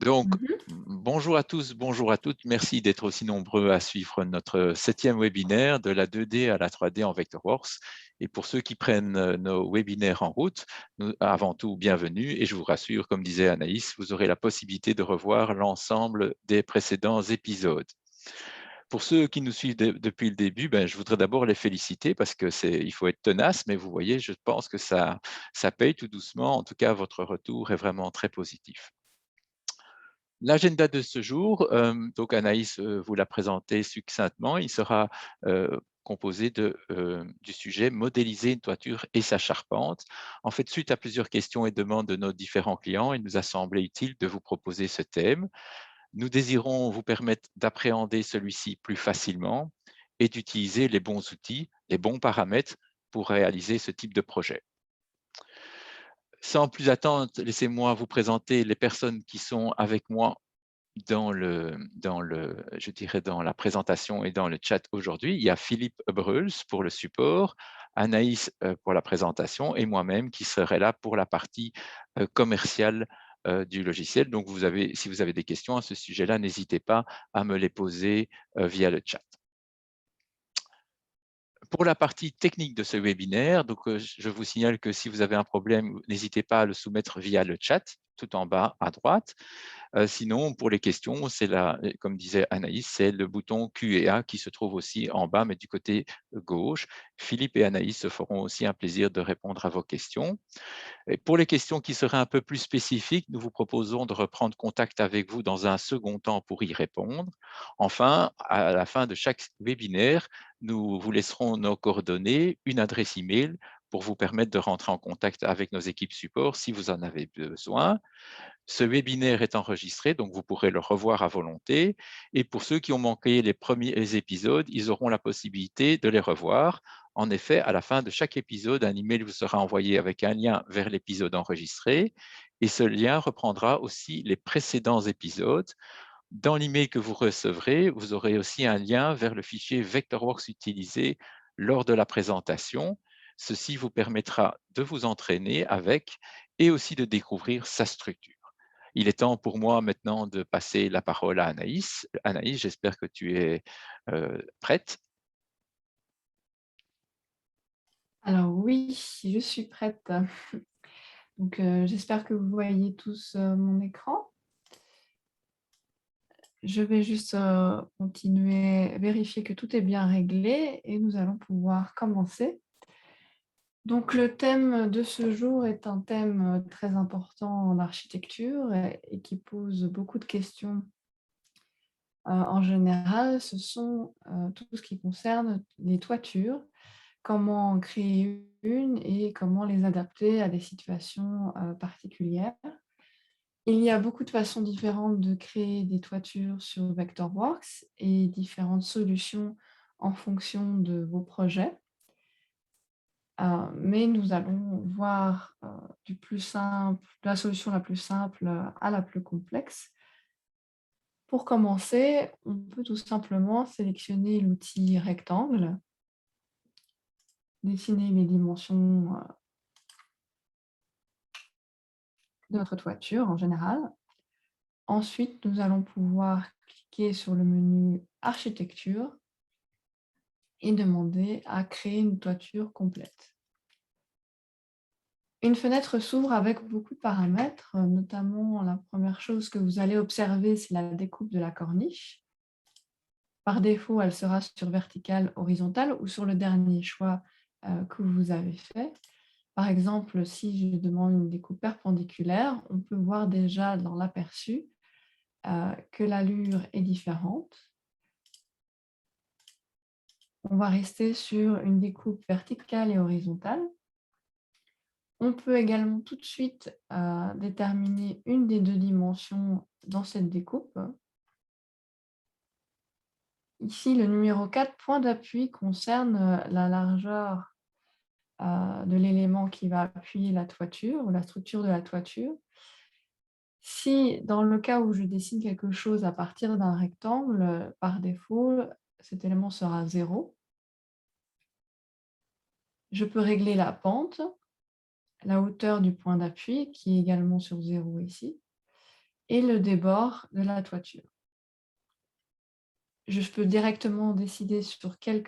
Donc, Mhm. bonjour à tous, bonjour à toutes. Merci d'être aussi nombreux à suivre notre 7e webinaire de la 2D à la 3D en Vectorworks. Et pour ceux qui prennent nos webinaires en route, avant tout, bienvenue. Et je vous rassure, comme disait Anaïs, vous aurez la possibilité de revoir l'ensemble des précédents épisodes. Pour ceux qui nous suivent depuis le début, je voudrais d'abord les féliciter parce que il faut être tenace, mais vous voyez, je pense que ça paye tout doucement. En tout cas, votre retour est vraiment très positif. L'agenda de ce jour, donc Anaïs vous l'a présenté succinctement, il sera composé du sujet modéliser une toiture et sa charpente. En fait, suite à plusieurs questions et demandes de nos différents clients, il nous a semblé utile de vous proposer ce thème. Nous désirons vous permettre d'appréhender celui-ci plus facilement et d'utiliser les bons outils, les bons paramètres pour réaliser ce type de projet. Sans plus attendre, laissez-moi vous présenter les personnes qui sont avec moi je dirais dans la présentation et dans le chat aujourd'hui. Il y a Philippe Breuls pour le support, Anaïs pour la présentation et moi-même qui serai là pour la partie commerciale du logiciel. Donc, si vous avez des questions à ce sujet-là, n'hésitez pas à me les poser via le chat. Pour la partie technique de ce webinaire, donc, je vous signale que si vous avez un problème, n'hésitez pas à le soumettre via le chat, tout en bas à droite. Sinon, pour les questions, comme disait Anaïs, c'est le bouton Q&A qui se trouve aussi en bas, mais du côté gauche. Philippe et Anaïs se feront aussi un plaisir de répondre à vos questions. Et pour les questions qui seraient un peu plus spécifiques, nous vous proposons de reprendre contact avec vous dans un second temps pour y répondre. Enfin, à la fin de chaque webinaire, nous vous laisserons nos coordonnées, une adresse email pour vous permettre de rentrer en contact avec nos équipes support si vous en avez besoin. Ce webinaire est enregistré, donc vous pourrez le revoir à volonté. Et pour ceux qui ont manqué les premiers épisodes, ils auront la possibilité de les revoir. En effet, à la fin de chaque épisode, un email vous sera envoyé avec un lien vers l'épisode enregistré. Et ce lien reprendra aussi les précédents épisodes. Dans l'email que vous recevrez, vous aurez aussi un lien vers le fichier Vectorworks utilisé lors de la présentation. Ceci vous permettra de vous entraîner avec et aussi de découvrir sa structure. Il est temps pour moi maintenant de passer la parole à Anaïs. Anaïs, j'espère que tu es prête. Alors oui, je suis prête. Donc j'espère que vous voyez tous mon écran. Je vais juste continuer, vérifier que tout est bien réglé et nous allons pouvoir commencer. Donc le thème de ce jour est un thème très important en architecture et qui pose beaucoup de questions. En général, ce sont tout ce qui concerne les toitures, comment en créer une et comment les adapter à des situations particulières. Il y a beaucoup de façons différentes de créer des toitures sur Vectorworks et différentes solutions en fonction de vos projets. Mais nous allons voir du plus simple, de la solution la plus simple à la plus complexe. Pour commencer, on peut tout simplement sélectionner l'outil rectangle, dessiner les dimensions de notre toiture en général. Ensuite, nous allons pouvoir cliquer sur le menu Architecture et demander à créer une toiture complète. Une fenêtre s'ouvre avec beaucoup de paramètres, notamment la première chose que vous allez observer, c'est la découpe de la corniche. Par défaut, elle sera sur verticale, horizontale ou sur le dernier choix que vous avez fait. Par exemple, si je demande une découpe perpendiculaire, on peut voir déjà dans l'aperçu que l'allure est différente. On va rester sur une découpe verticale et horizontale. On peut également tout de suite déterminer une des deux dimensions dans cette découpe. Ici, le numéro 4, point d'appui, concerne la largeur de l'élément qui va appuyer la toiture ou la structure de la toiture. Si, dans le cas où je dessine quelque chose à partir d'un rectangle, par défaut, cet élément sera 0. Je peux régler la pente, la hauteur du point d'appui, qui est également sur 0 ici. et le débord de la toiture. Je peux directement décider sur quel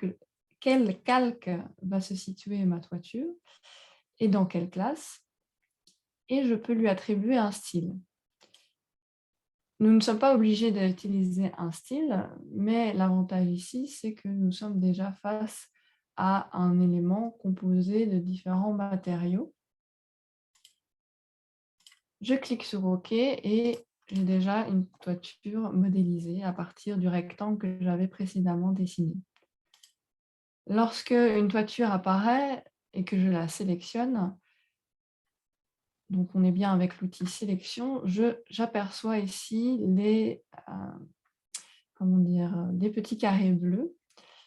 calque va se situer ma toiture et dans quelle classe, et je peux lui attribuer un style. Nous ne sommes pas obligés d'utiliser un style, mais l'avantage ici, c'est que nous sommes déjà face à un élément composé de différents matériaux. Je clique sur OK et j'ai déjà une toiture modélisée à partir du rectangle que j'avais précédemment dessiné. Lorsque une toiture apparaît et que je la sélectionne, donc on est bien avec l'outil sélection, j'aperçois ici les petits carrés bleus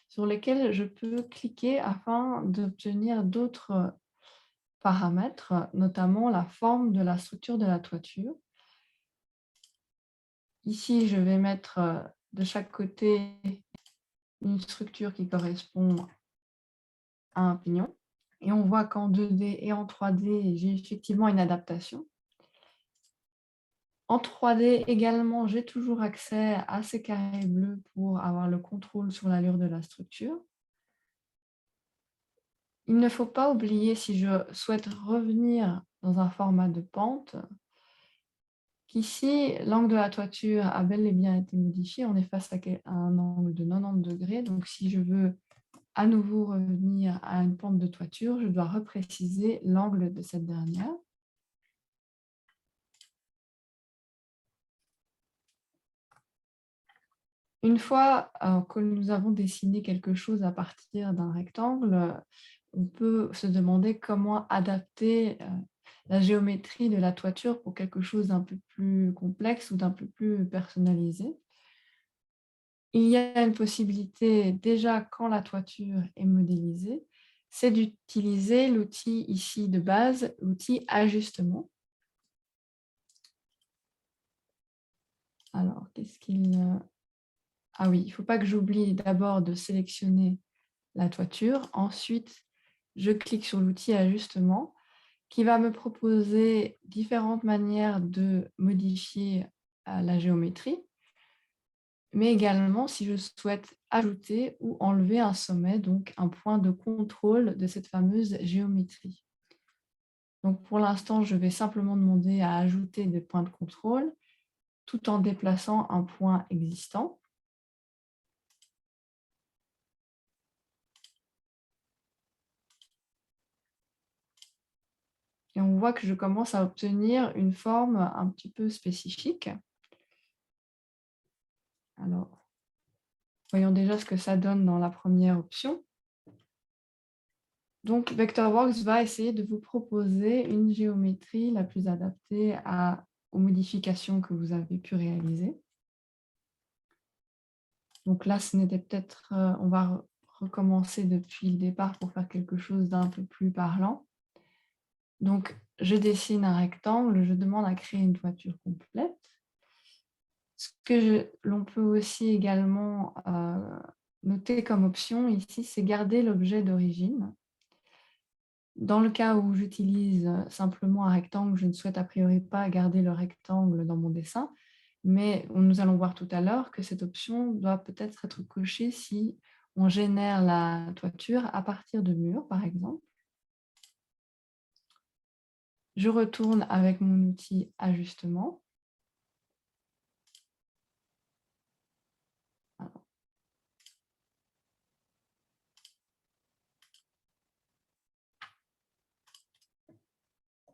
sur lesquels je peux cliquer afin d'obtenir d'autres paramètres, notamment la forme de la structure de la toiture. Ici, je vais mettre de chaque côté une structure qui correspond à un pignon. Et on voit qu'en 2D et en 3D, j'ai effectivement une adaptation. En 3D également, j'ai toujours accès à ces carrés bleus pour avoir le contrôle sur l'allure de la structure. Il ne faut pas oublier, si je souhaite revenir dans un format de pente, qu'ici, l'angle de la toiture a bel et bien été modifié. On est face à un angle de 90 degrés. Donc, si je veux à nouveau revenir à une pente de toiture, je dois repréciser l'angle de cette dernière. Une fois que nous avons dessiné quelque chose à partir d'un rectangle, on peut se demander comment adapter la géométrie de la toiture pour quelque chose d'un peu plus complexe ou d'un peu plus personnalisé. Il y a une possibilité, déjà quand la toiture est modélisée, c'est d'utiliser l'outil ici de base, l'outil ajustement. Alors, qu'est-ce qu'il... Ah oui, il ne faut pas que j'oublie d'abord de sélectionner la toiture. Ensuite, je clique sur l'outil ajustement qui va me proposer différentes manières de modifier la géométrie, mais également si je souhaite ajouter ou enlever un sommet, donc un point de contrôle de cette fameuse géométrie. Donc pour l'instant, je vais simplement demander à ajouter des points de contrôle tout en déplaçant un point existant. Et on voit que je commence à obtenir une forme un petit peu spécifique. Alors, voyons déjà ce que ça donne dans la première option. Donc, Vectorworks va essayer de vous proposer une géométrie la plus adaptée aux modifications que vous avez pu réaliser. Donc là, ce n'était peut-être, on va recommencer depuis le départ pour faire quelque chose d'un peu plus parlant. Donc, je dessine un rectangle, je demande à créer une toiture complète. Ce que l'on peut aussi également noter comme option ici, c'est garder l'objet d'origine. Dans le cas où j'utilise simplement un rectangle, je ne souhaite a priori pas garder le rectangle dans mon dessin, mais nous allons voir tout à l'heure que cette option doit peut-être être cochée si on génère la toiture à partir de murs, par exemple. Je retourne avec mon outil ajustement.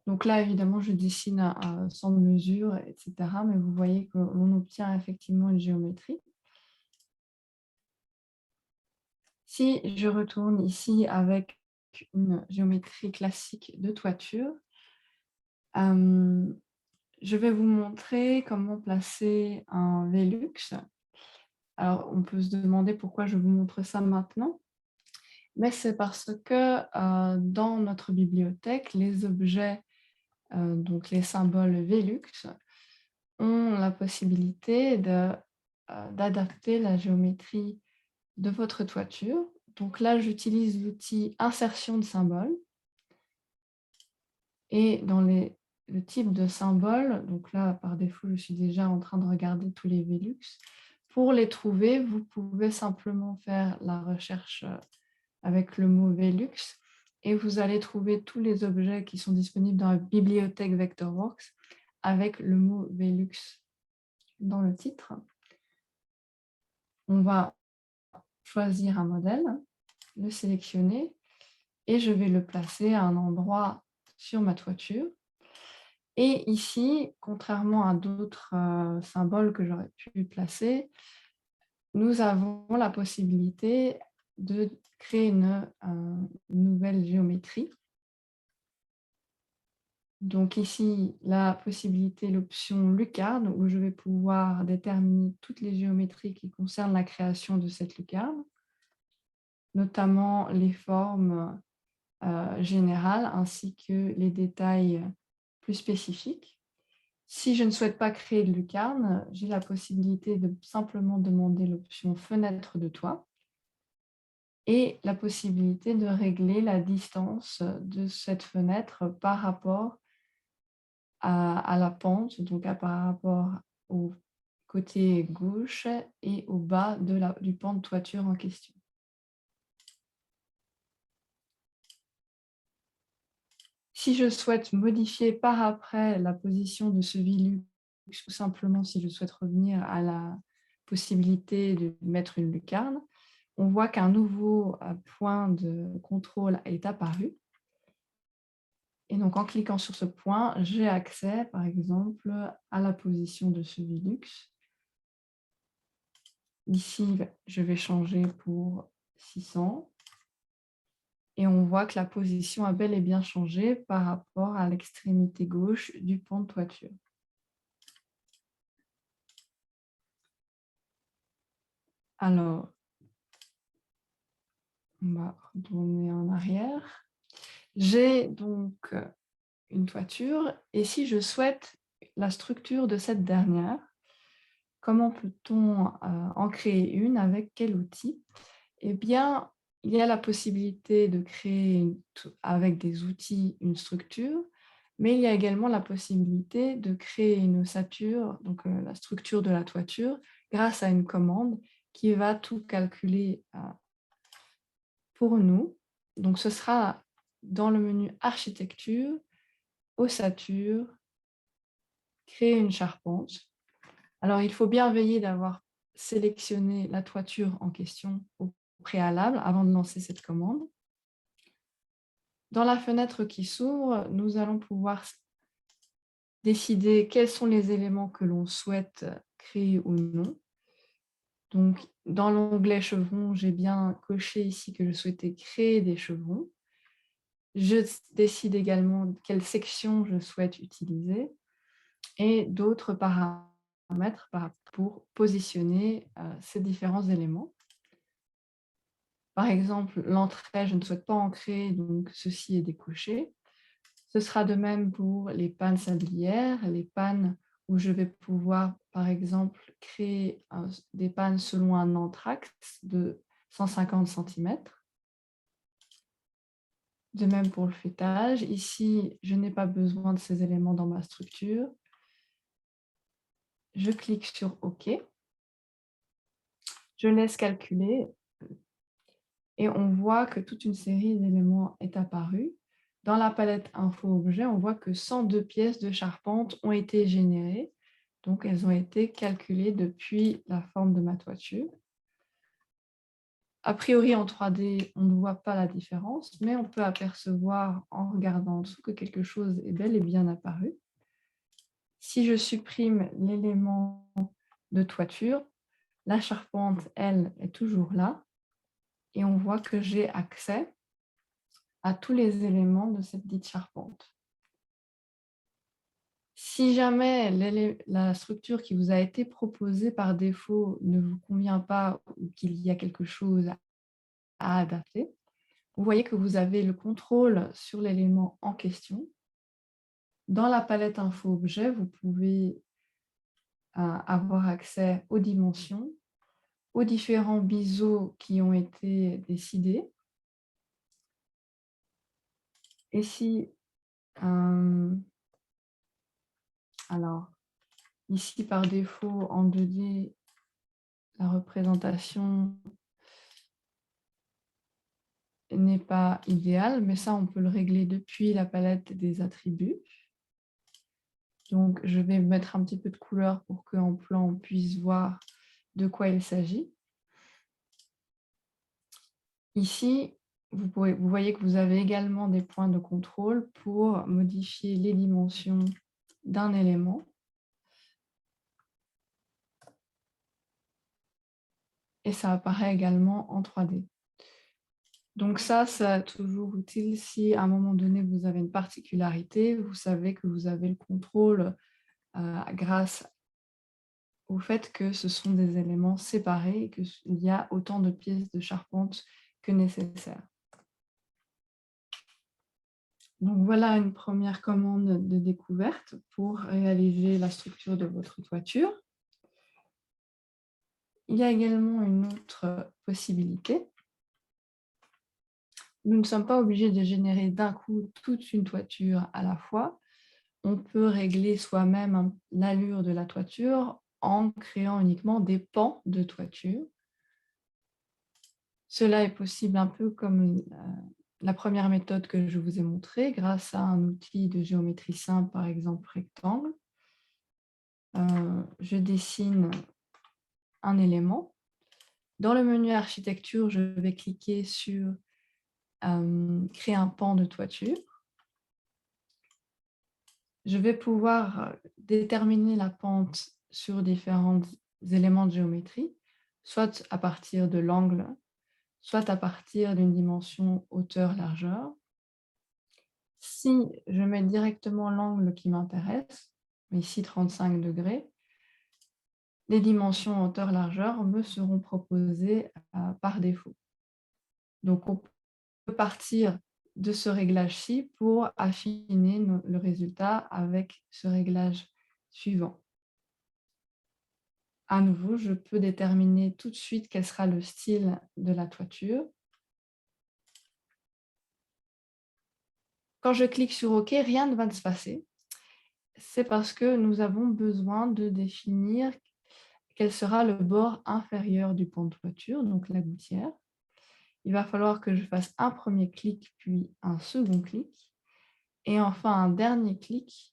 Donc là, évidemment, je dessine sans mesure, etc. Mais vous voyez que l'on obtient effectivement une géométrie. Si je retourne ici avec une géométrie classique de toiture, je vais vous montrer comment placer un Velux. Alors, on peut se demander pourquoi je vous montre ça maintenant. Mais c'est parce que dans notre bibliothèque, les objets, donc les symboles Velux, ont la possibilité d'adapter la géométrie de votre toiture. Donc là, j'utilise l'outil insertion de symboles. Et dans les le type de symbole. Donc là, par défaut, je suis déjà en train de regarder tous les Velux. Pour les trouver, vous pouvez simplement faire la recherche avec le mot Velux et vous allez trouver tous les objets qui sont disponibles dans la bibliothèque Vectorworks avec le mot Velux dans le titre. On va choisir un modèle, le sélectionner et je vais le placer à un endroit sur ma toiture. Et ici, contrairement à d'autres symboles que j'aurais pu placer, nous avons la possibilité de créer une nouvelle géométrie. Donc ici, la possibilité, l'option lucarne, où je vais pouvoir déterminer toutes les géométries qui concernent la création de cette lucarne, notamment les formes générales ainsi que les détails plus spécifiques. Si je ne souhaite pas créer de lucarne, j'ai la possibilité de simplement demander l'option fenêtre de toit et la possibilité de régler la distance de cette fenêtre par rapport à la pente, donc par rapport au côté gauche et au bas du pan de toiture en question. Si je souhaite modifier par après la position de ce Velux, ou simplement si je souhaite revenir à la possibilité de mettre une lucarne, on voit qu'un nouveau point de contrôle est apparu. Et donc, en cliquant sur ce point, j'ai accès, par exemple, à la position de ce Velux. Ici, je vais changer pour 600. Et on voit que la position a bel et bien changé par rapport à l'extrémité gauche du pan de toiture. Alors, on va retourner en arrière. J'ai donc une toiture et si je souhaite la structure de cette dernière, comment peut-on en créer une, avec quel outil? Eh bien, il y a la possibilité de créer avec des outils une structure, mais il y a également la possibilité de créer une ossature, donc la structure de la toiture, grâce à une commande qui va tout calculer pour nous. Donc, ce sera dans le menu Architecture, Ossature, Créer une charpente. Alors, il faut bien veiller d'avoir sélectionné la toiture en question au préalable avant de lancer cette commande. Dans la fenêtre qui s'ouvre, nous allons pouvoir décider quels sont les éléments que l'on souhaite créer ou non. Donc, dans l'onglet chevrons, j'ai bien coché ici que je souhaitais créer des chevrons. Je décide également quelle section je souhaite utiliser et d'autres paramètres pour positionner ces différents éléments. Par exemple, l'entrée, je ne souhaite pas en créer, donc ceci est décoché. Ce sera de même pour les pannes sablières, les pannes où je vais pouvoir, par exemple, créer des pannes selon un anthrax de 150 cm. De même pour le fêtage. Ici, je n'ai pas besoin de ces éléments dans ma structure. Je clique sur OK. Je laisse calculer et on voit que toute une série d'éléments est apparue. Dans la palette Info-Objet, on voit que 102 pièces de charpente ont été générées. Donc, elles ont été calculées depuis la forme de ma toiture. A priori, en 3D, on ne voit pas la différence, mais on peut apercevoir en regardant en dessous que quelque chose est bel et bien apparu. Si je supprime l'élément de toiture, la charpente, elle, est toujours là. Et on voit que j'ai accès à tous les éléments de cette dite charpente. Si jamais la structure qui vous a été proposée par défaut ne vous convient pas ou qu'il y a quelque chose à adapter, vous voyez que vous avez le contrôle sur l'élément en question. Dans la palette Info-Objet, vous pouvez avoir accès aux dimensions, aux différents biseaux qui ont été décidés. Et si Alors, ici, par défaut, en 2D, la représentation n'est pas idéale, mais ça, on peut le régler depuis la palette des attributs. Donc, je vais mettre un petit peu de couleur pour qu'en plan, on puisse voir de quoi il s'agit. Ici, vous voyez que vous avez également des points de contrôle pour modifier les dimensions d'un élément. Et ça apparaît également en 3D. Donc ça, c'est toujours utile si à un moment donné, vous avez une particularité, vous savez que vous avez le contrôle grâce au fait que ce sont des éléments séparés et qu'il y a autant de pièces de charpente que nécessaire. Donc voilà une première commande de découverte pour réaliser la structure de votre toiture. Il y a également une autre possibilité. Nous ne sommes pas obligés de générer d'un coup toute une toiture à la fois. On peut régler soi-même l'allure de la toiture en créant uniquement des pans de toiture. Cela est possible un peu comme la première méthode que je vous ai montrée, grâce à un outil de géométrie simple, par exemple rectangle. Je dessine un élément. Dans le menu architecture, je vais cliquer sur créer un pan de toiture. Je vais pouvoir déterminer la pente sur différents éléments de géométrie, soit à partir de l'angle, soit à partir d'une dimension hauteur-largeur. Si je mets directement l'angle qui m'intéresse, ici 35 degrés, les dimensions hauteur-largeur me seront proposées par défaut. Donc, on peut partir de ce réglage-ci pour affiner le résultat avec ce réglage suivant. À nouveau, je peux déterminer tout de suite quel sera le style de la toiture. Quand je clique sur OK, rien ne va se passer. C'est parce que nous avons besoin de définir quel sera le bord inférieur du pan de toiture, donc la gouttière. Il va falloir que je fasse un premier clic, puis un second clic, et enfin un dernier clic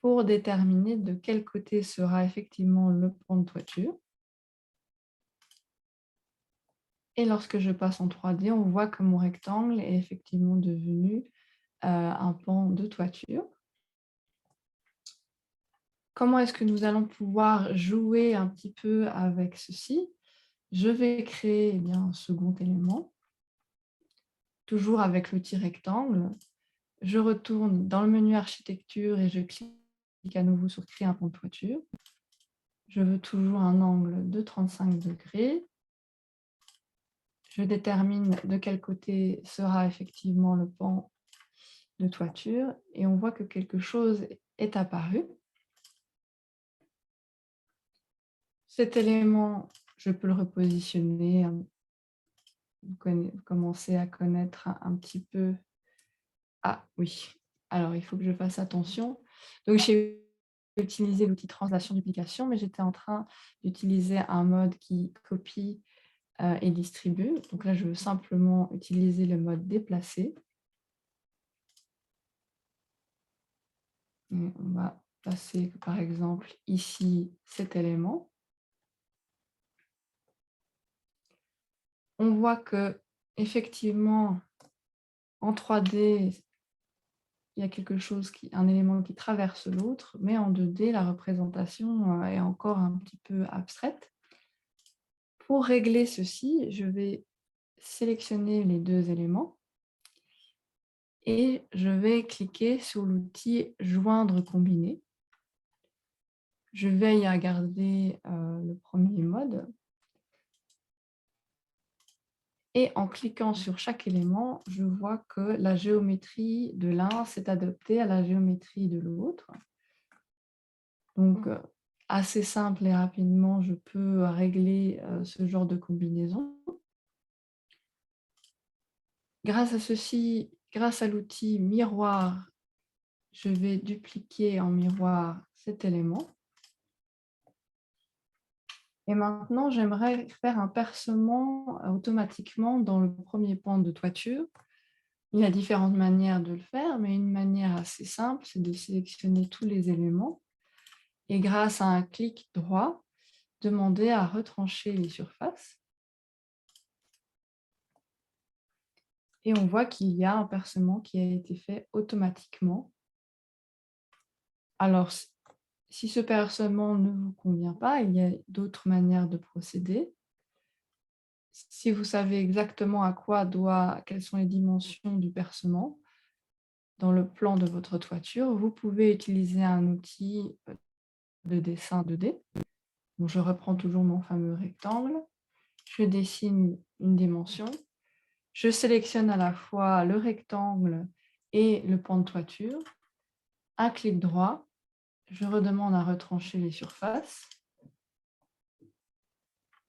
pour déterminer de quel côté sera effectivement le pan de toiture. Et lorsque je passe en 3D, on voit que mon rectangle est effectivement devenu un pan de toiture. Comment est-ce que nous allons pouvoir jouer un petit peu avec ceci? Je vais créer un second élément, toujours avec l'outil rectangle. Je retourne dans le menu architecture et je clique à nouveau sur créer un pan de toiture. Je veux toujours un angle de 35 degrés. Je détermine de quel côté sera effectivement le pan de toiture et on voit que quelque chose est apparu. Cet élément, je peux le repositionner. Vous commencez à connaître un petit peu. Ah oui, alors il faut que je fasse attention. Donc j'ai utilisé l'outil translation duplication, mais j'étais en train d'utiliser un mode qui copie et distribue. Donc là, je veux simplement utiliser le mode déplacer. Et on va passer, par exemple, ici, cet élément. On voit que effectivement, en 3D, il y a quelque chose un élément qui traverse l'autre, mais en 2D, la représentation est encore un petit peu abstraite. Pour régler ceci, je vais sélectionner les deux éléments et je vais cliquer sur l'outil joindre combiner. Je veille à garder le premier mode. Et en cliquant sur chaque élément, je vois que la géométrie de l'un s'est adaptée à la géométrie de l'autre. Donc, assez simple et rapidement, je peux régler ce genre de combinaison. Grâce à ceci, grâce à l'outil miroir, je vais dupliquer en miroir cet élément. Et maintenant, j'aimerais faire un percement automatiquement dans le premier pan de toiture. Il y a différentes manières de le faire, mais une manière assez simple, c'est de sélectionner tous les éléments et grâce à un clic droit, demander à retrancher les surfaces. Et on voit qu'il y a un percement qui a été fait automatiquement. Alors, si ce percement ne vous convient pas, il y a d'autres manières de procéder. Si vous savez exactement quelles sont les dimensions du percement dans le plan de votre toiture, vous pouvez utiliser un outil de dessin 2D. Donc, je reprends toujours mon fameux rectangle. Je dessine une dimension. Je sélectionne à la fois le rectangle et le pan de toiture. Un clic droit. Je redemande à retrancher les surfaces.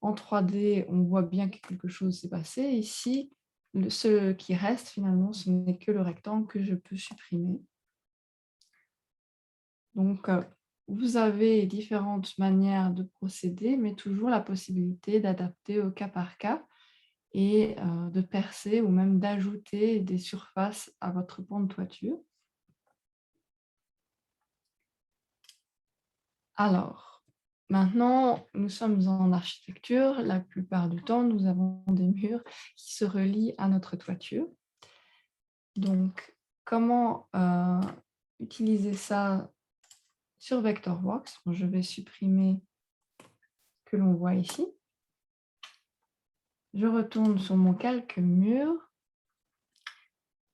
En 3D, on voit bien que quelque chose s'est passé. Ici, ce qui reste finalement, ce n'est que le rectangle que je peux supprimer. Donc, vous avez différentes manières de procéder, mais toujours la possibilité d'adapter au cas par cas et de percer ou même d'ajouter des surfaces à votre pan de toiture. Alors, maintenant, nous sommes en architecture. La plupart du temps, nous avons des murs qui se relient à notre toiture. Donc, comment utiliser ça sur Vectorworks? Je vais supprimer ce que l'on voit ici. Je retourne sur mon calque mur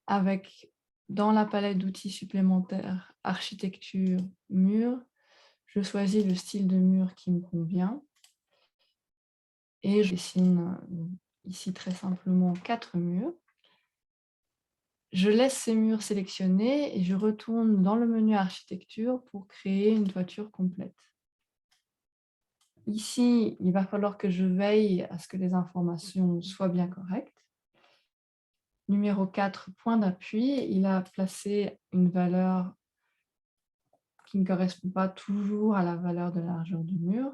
avec, dans la palette d'outils supplémentaires, architecture, mur, je choisis le style de mur qui me convient et je dessine ici très simplement 4 murs. Je laisse ces murs sélectionnés et je retourne dans le menu architecture pour créer une toiture complète. Ici, il va falloir que je veille à ce que les informations soient bien correctes. Numéro 4, point d'appui, il a placé une valeur qui ne correspond pas toujours à la valeur de la largeur du mur.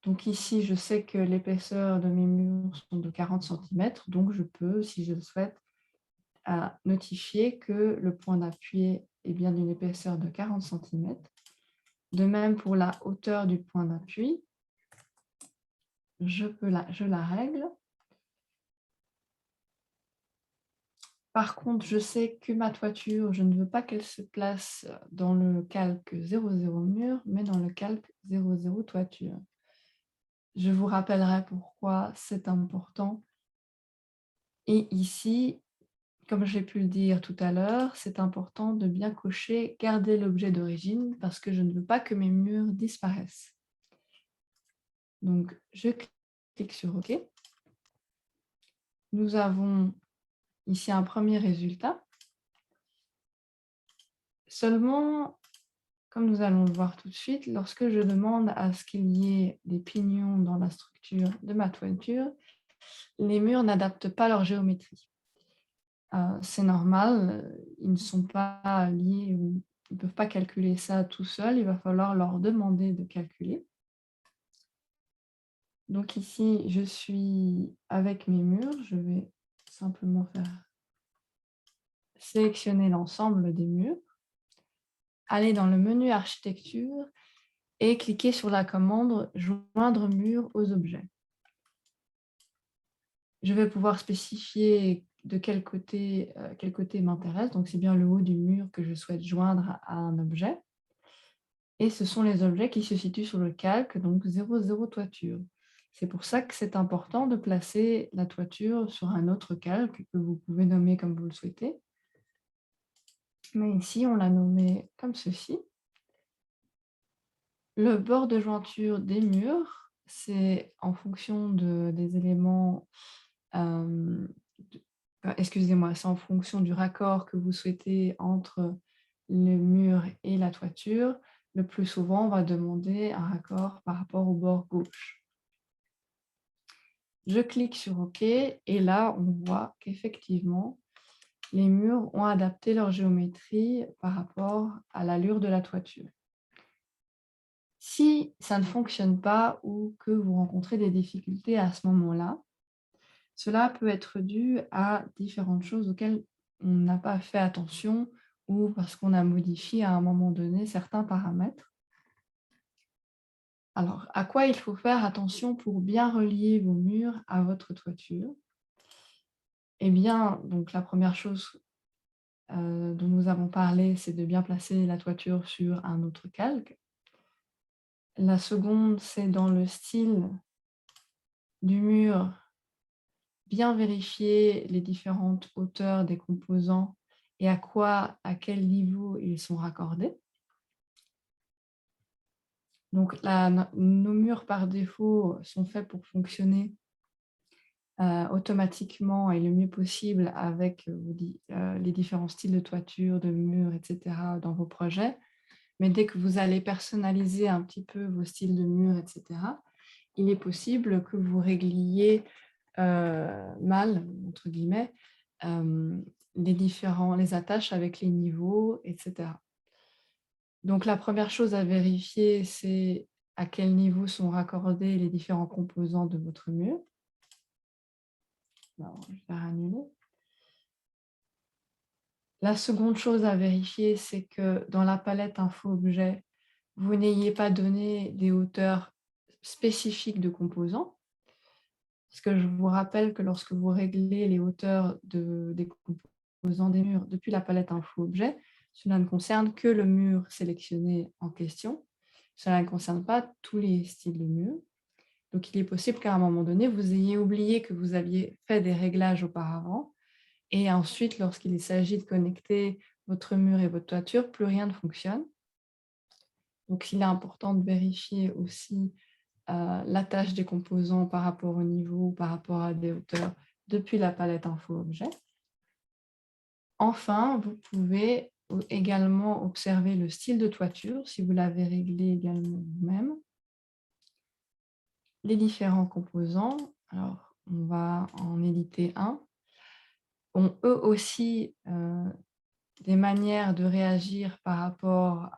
Donc ici, je sais que l'épaisseur de mes murs sont de 40 cm, donc je peux, si je le souhaite, notifier que le point d'appui est bien d'une épaisseur de 40 cm. De même pour la hauteur du point d'appui, je la règle. Par contre, je sais que ma toiture, je ne veux pas qu'elle se place dans le calque 00 mur, mais dans le calque 00 toiture. Je vous rappellerai pourquoi c'est important. Et ici, comme j'ai pu le dire tout à l'heure, c'est important de bien cocher « Garder l'objet d'origine » parce que je ne veux pas que mes murs disparaissent. Donc, je clique sur OK. Nous avons ici un premier résultat. Seulement, comme nous allons le voir tout de suite, lorsque je demande à ce qu'il y ait des pignons dans la structure de ma toiture, les murs n'adaptent pas leur géométrie. C'est normal, ils ne sont pas liés, ou ils ne peuvent pas calculer ça tout seuls, il va falloir leur demander de calculer. Donc ici, je suis avec mes murs, je vais simplement sélectionner l'ensemble des murs, aller dans le menu architecture et cliquer sur la commande joindre mur aux objets. Je vais pouvoir spécifier de quel côté m'intéresse, donc c'est bien le haut du mur que je souhaite joindre à un objet. Et ce sont les objets qui se situent sur le calque, donc 00 toiture. C'est pour ça que c'est important de placer la toiture sur un autre calque que vous pouvez nommer comme vous le souhaitez. Mais ici, on l'a nommé comme ceci. Le bord de jointure des murs, c'est en fonction des éléments, excusez-moi, c'est en fonction du raccord que vous souhaitez entre le mur et la toiture. Le plus souvent, on va demander un raccord par rapport au bord gauche. Je clique sur OK et là, on voit qu'effectivement, les murs ont adapté leur géométrie par rapport à l'allure de la toiture. Si ça ne fonctionne pas ou que vous rencontrez des difficultés à ce moment-là, cela peut être dû à différentes choses auxquelles on n'a pas fait attention ou parce qu'on a modifié à un moment donné certains paramètres. Alors, à quoi il faut faire attention pour bien relier vos murs à votre toiture? Eh bien, donc la première chose dont nous avons parlé, c'est de bien placer la toiture sur un autre calque. La seconde, c'est dans le style du mur, bien vérifier les différentes hauteurs des composants et à quel niveau ils sont raccordés. Donc, nos murs par défaut sont faits pour fonctionner automatiquement et le mieux possible avec les différents styles de toiture, de murs, etc. dans vos projets. Mais dès que vous allez personnaliser un petit peu vos styles de murs, etc., il est possible que vous régliez mal, entre guillemets, les attaches avec les niveaux, etc. Donc, la première chose à vérifier, c'est à quel niveau sont raccordés les différents composants de votre mur. Alors, je vais annuler. La seconde chose à vérifier, c'est que dans la palette info-objet, vous n'ayez pas donné des hauteurs spécifiques de composants. Parce que je vous rappelle que lorsque vous réglez les hauteurs des composants des murs depuis la palette info-objet, cela ne concerne que le mur sélectionné en question. Cela ne concerne pas tous les styles de murs. Donc, il est possible qu'à un moment donné, vous ayez oublié que vous aviez fait des réglages auparavant. Et ensuite, lorsqu'il s'agit de connecter votre mur et votre toiture, plus rien ne fonctionne. Donc, il est important de vérifier aussi l'attache des composants par rapport au niveau, par rapport à des hauteurs depuis la palette info-objet. Enfin, vous pouvez également observer le style de toiture, si vous l'avez réglé également vous-même. Les différents composants, alors on va en éditer un, ont eux aussi des manières de réagir par rapport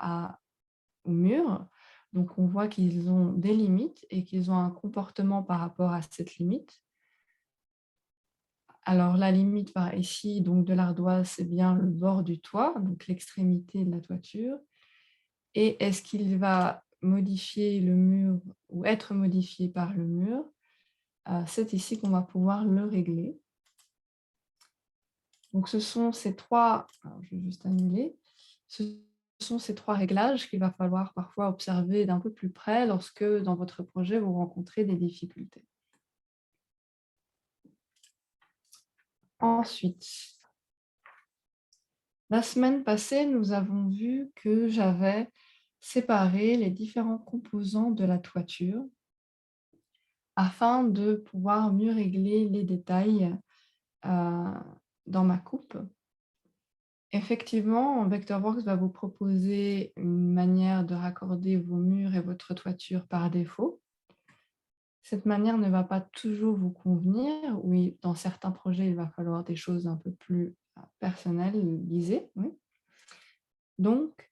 au mur. Donc, on voit qu'ils ont des limites et qu'ils ont un comportement par rapport à cette limite. Alors, la limite par ici, donc de l'ardoise, c'est bien le bord du toit, donc l'extrémité de la toiture. Et est-ce qu'il va modifier le mur ou être modifié par le mur? C'est ici qu'on va pouvoir le régler. Donc, ce sont ces trois, alors je vais juste annuler, ce sont ces trois réglages qu'il va falloir parfois observer d'un peu plus près lorsque dans votre projet vous rencontrez des difficultés. Ensuite, la semaine passée, nous avons vu que j'avais séparé les différents composants de la toiture afin de pouvoir mieux régler les détails dans ma coupe. Effectivement, Vectorworks va vous proposer une manière de raccorder vos murs et votre toiture par défaut. Cette manière ne va pas toujours vous convenir. Oui, dans certains projets, il va falloir des choses un peu plus personnalisées. Oui. Donc,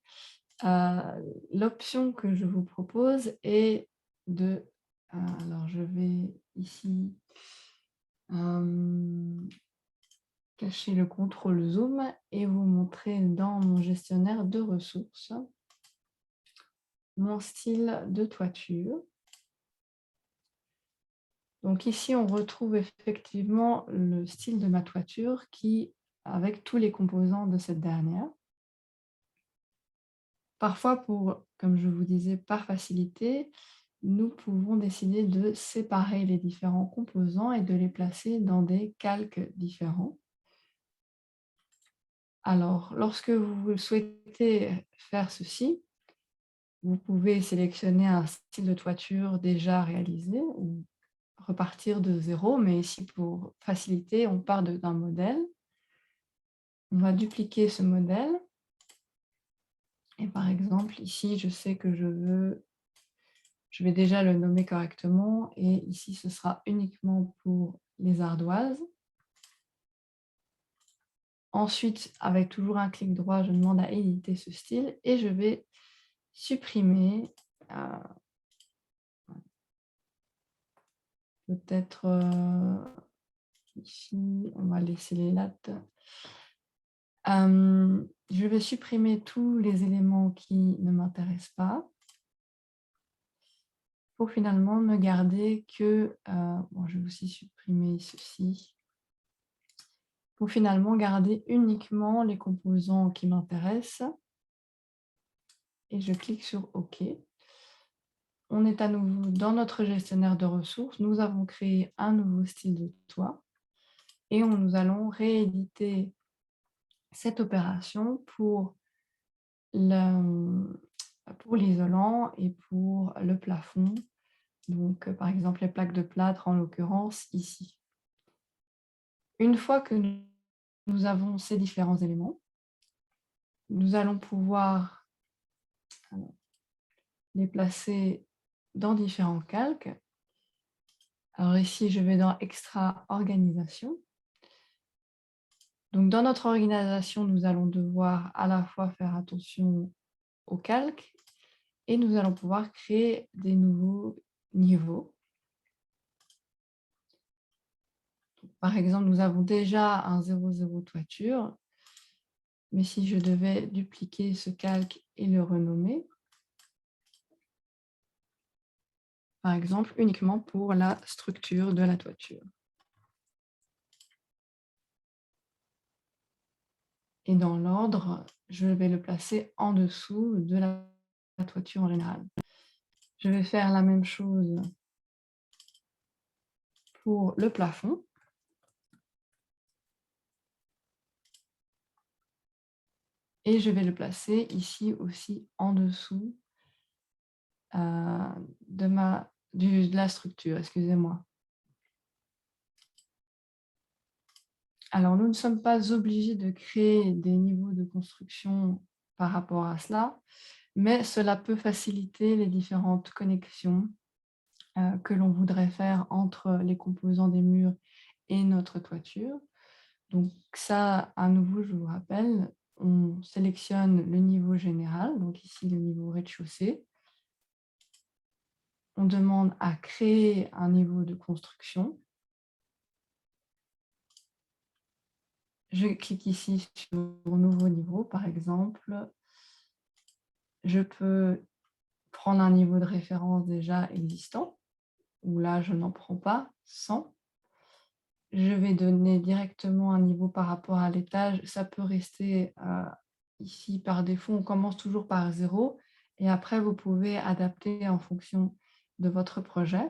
l'option que je vous propose est de... alors, je vais ici cacher le contrôle zoom et vous montrer dans mon gestionnaire de ressources mon style de toiture. Donc ici, on retrouve effectivement le style de ma toiture avec tous les composants de cette dernière. Parfois, comme je vous disais, par facilité, nous pouvons décider de séparer les différents composants et de les placer dans des calques différents. Alors, lorsque vous souhaitez faire ceci, vous pouvez sélectionner un style de toiture déjà réalisé ou repartir de zéro, mais ici, pour faciliter, on part d'un modèle. On va dupliquer ce modèle. Et par exemple, ici, je sais que je vais déjà le nommer correctement. Et ici, ce sera uniquement pour les ardoises. Ensuite, avec toujours un clic droit, je demande à éditer ce style et je vais supprimer Peut-être ici, on va laisser les lattes. Je vais supprimer tous les éléments qui ne m'intéressent pas pour finalement ne garder que, bon, je vais aussi supprimer ceci, pour finalement garder uniquement les composants qui m'intéressent et je clique sur OK. On est à nouveau dans notre gestionnaire de ressources. Nous avons créé un nouveau style de toit et nous allons rééditer cette opération pour l'isolant et pour le plafond. Donc, par exemple, les plaques de plâtre, en l'occurrence, ici. Une fois que nous avons ces différents éléments, nous allons pouvoir les placer dans différents calques. Alors ici, je vais dans Extra Organisation. Donc, dans notre organisation, nous allons devoir à la fois faire attention au calque et nous allons pouvoir créer des nouveaux niveaux. Par exemple, nous avons déjà un 0,0 toiture, mais si je devais dupliquer ce calque et le renommer, par exemple, uniquement pour la structure de la toiture. Et dans l'ordre, je vais le placer en dessous de la toiture en général. Je vais faire la même chose pour le plafond. Et je vais le placer ici aussi en dessous de la structure, excusez-moi. Alors, nous ne sommes pas obligés de créer des niveaux de construction par rapport à cela, mais cela peut faciliter les différentes connexions que l'on voudrait faire entre les composants des murs et notre toiture. Donc ça, à nouveau, je vous rappelle, on sélectionne le niveau général, donc ici le niveau rez-de-chaussée. On demande à créer un niveau de construction. Je clique ici sur nouveau niveau, par exemple. Je peux prendre un niveau de référence déjà existant, ou là, je n'en prends pas, 100. Je vais donner directement un niveau par rapport à l'étage. Ça peut rester ici par défaut. On commence toujours par 0 et après, vous pouvez adapter en fonction de votre projet.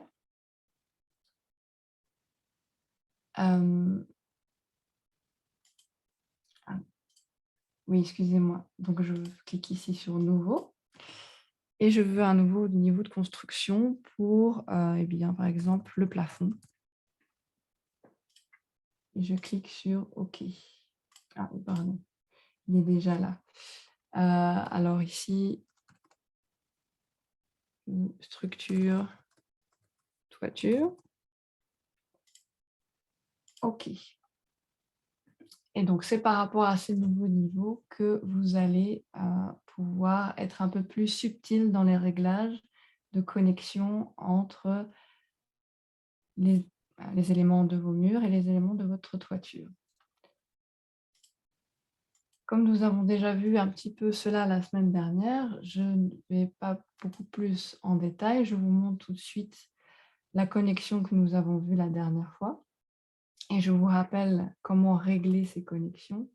Oui, excusez-moi. Donc, je clique ici sur Nouveau. Et je veux un nouveau niveau de construction pour, eh bien, par exemple, le plafond. Et je clique sur OK. Ah, pardon, il est déjà là. Alors ici, structure, toiture. OK. Et donc, c'est par rapport à ces nouveaux niveaux que vous allez pouvoir être un peu plus subtil dans les réglages de connexion entre les éléments de vos murs et les éléments de votre toiture. Comme nous avons déjà vu un petit peu cela la semaine dernière, je ne vais pas beaucoup plus en détail. Je vous montre tout de suite la connexion que nous avons vue la dernière fois. Et je vous rappelle comment régler ces connexions.